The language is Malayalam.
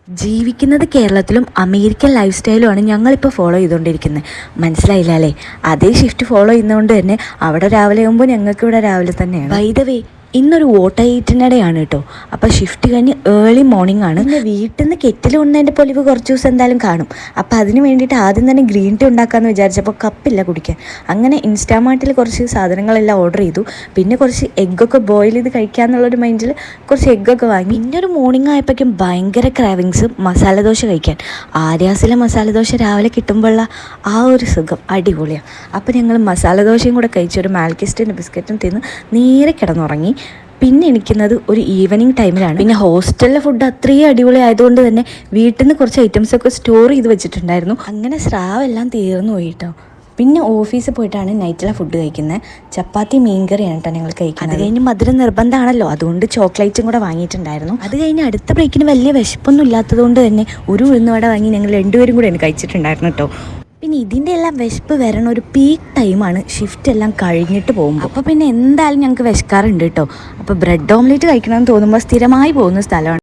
ജീവിക്കുന്നത് കേരളത്തിലും അമേരിക്കൻ ലൈഫ് സ്റ്റൈലുമാണ് ഞങ്ങളിപ്പോൾ ഫോളോ ചെയ്തുകൊണ്ടിരിക്കുന്നത്. മനസ്സിലായില്ല അല്ലേ? അതേ ഷിഫ്റ്റ് ഫോളോ ചെയ്യുന്നതുകൊണ്ട് തന്നെ അവിടെ രാവിലെ ആകുമ്പോൾ ഞങ്ങൾക്ക് ഇവിടെ രാവിലെ തന്നെയാണ്. ബൈ ദ വേ, ഇന്നൊരു വോട്ടർ ഈറ്റിനിടെയാണ് കേട്ടോ. അപ്പോൾ ഷിഫ്റ്റ് കഴിഞ്ഞ് ഏർലി മോർണിംഗ് ആണ്. പിന്നെ വീട്ടിൽ നിന്ന് കെറ്റിൽ കൊണ്ടതിൻ്റെ പൊലിവ് കുറച്ച് ദിവസം എന്തായാലും കാണും. അപ്പോൾ അതിന് വേണ്ടിയിട്ട് ആദ്യം തന്നെ ഗ്രീൻ ടീ ഉണ്ടാക്കാമെന്ന് വിചാരിച്ചപ്പോൾ കപ്പില്ല കുടിക്കാൻ. അങ്ങനെ ഇൻസ്റ്റാമാർട്ടിൽ കുറച്ച് സാധനങ്ങളെല്ലാം ഓർഡർ ചെയ്തു. പിന്നെ കുറച്ച് എഗ്ഗൊക്കെ ബോയിൽ ചെയ്ത് കഴിക്കാമെന്നുള്ളൊരു മൈൻഡിൽ കുറച്ച് എഗ്ഗൊക്കെ വാങ്ങി. പിന്നെ ഒരു മോർണിംഗ് ആയപ്പോഴേക്കും ഭയങ്കര ക്രാവിങ്സ് മസാലദോശ കഴിക്കാൻ. ആര്യാസിലെ മസാലദോശ രാവിലെ കിട്ടുമ്പോഴുള്ള ആ ഒരു സുഖം അടിപൊളിയാണ്. അപ്പോൾ ഞങ്ങൾ മസാലദോശയും കൂടെ കഴിച്ച് ഒരു മാൽക്കിസ്റ്റിൻ്റെ ബിസ്ക്കറ്റും തിന്ന് നേരെ കിടന്നുറങ്ങി. പിന്നെ എണിക്കുന്നത് ഒരു ഈവനിങ് ടൈമിലാണ്. പിന്നെ ഹോസ്റ്റലിലെ ഫുഡ് അത്രയും അടിപൊളി ആയതുകൊണ്ട് തന്നെ വീട്ടിൽ നിന്ന് കുറച്ച് ഐറ്റംസൊക്കെ സ്റ്റോർ ചെയ്ത് വെച്ചിട്ടുണ്ടായിരുന്നു. അങ്ങനെ സ്രാവെല്ലാം തീർന്നു പോയി കേട്ടോ. പിന്നെ ഓഫീസിൽ പോയിട്ടാണ് നൈറ്റിലെ ഫുഡ് കഴിക്കുന്നത്. ചപ്പാത്തി മീൻകറിയാണ് കേട്ടോ ഞങ്ങൾ കഴിക്കുന്നത്. അത് കഴിഞ്ഞ് മധുരം നിർബന്ധമാണല്ലോ, അതുകൊണ്ട് ചോക്ലേറ്റും കൂടെ വാങ്ങിയിട്ടുണ്ടായിരുന്നു. അത് കഴിഞ്ഞ് അടുത്ത ബ്രേക്കിന് വലിയ വിശപ്പൊന്നും ഇല്ലാത്തതുകൊണ്ട് തന്നെ ഒരു ഉഴുന്നുവട വാങ്ങി ഞങ്ങൾ രണ്ടുപേരും കൂടെയാണ് കഴിച്ചിട്ടുണ്ടായിരുന്നു കേട്ടോ. പിന്നെ ഇതിൻ്റെ എല്ലാം വിശപ്പ് വരണ ഒരു പീക്ക് ടൈമാണ് ഷിഫ്റ്റ് എല്ലാം കഴിഞ്ഞിട്ട് പോകുമ്പോൾ. അപ്പോൾ പിന്നെ എന്തായാലും ഞങ്ങൾക്ക് വിശക്കാറുണ്ട് കേട്ടോ. അപ്പോൾ ബ്രെഡ് ഓംലേറ്റ് കഴിക്കണമെന്ന് തോന്നുമ്പോൾ സ്ഥിരമായി പോകുന്ന സ്ഥലമാണ്.